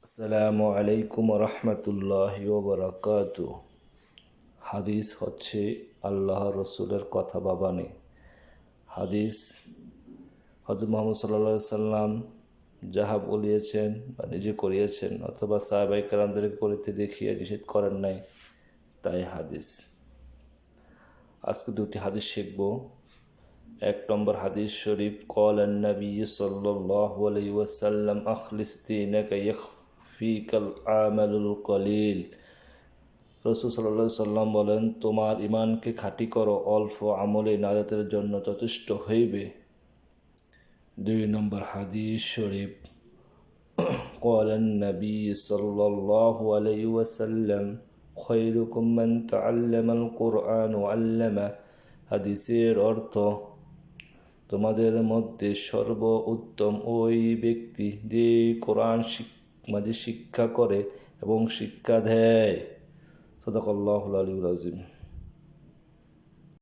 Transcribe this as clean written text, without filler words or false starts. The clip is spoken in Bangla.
আসসালামু আলাইকুম রহমতুল্লাহি ওয়া বারাকাতুহু। হাদিস হচ্ছে আল্লাহ রসুলের কথা বা বাণী। হাদিস হযরত মুহাম্মদ সাল্লাল্লাহু আলাইহি সাল্লাম যাহা বলিয়েছেন বা নিজে করিয়েছেন অথবা সাহাবায়ে কেরামদেরকে করিতে দেখিয়ে নিষেধ করেন নাই, তাই হাদিস। আজকে দুটি হাদিস শিখব। এক নম্বর হাদিস শরীফ, ক্বালান নবী সাল্লাল্লাহু আলাইহি ওয়াসাল্লাম আখলিস দীনাকা ইয়াকফিকাল আমালুল কলিল। রাসূল সাল্লাল্লাহু আলাইহি সাল্লাম বলেন, তোমার ঈমানকে খাঁটি করো, অল্প আমলে নাজাতের জন্য যথেষ্ট হইবে। দুই নম্বর হাদিস শরীফ, ক্বালান নবী সাল্লাল্লাহু আলাইহি ওয়াসাল্লাম খায়রুকুম মান তাআল্লামাল কুরআন ওয়া আল্লামা। হাদিসের অর্থ, তোমাদের মধ্যে সর্ব উত্তম ওই ব্যক্তি যে কোরআন শিক্ষা করে এবং শিক্ষা দেয়। সাদাকাল্লাহুল আলিয়্যুল আযীম।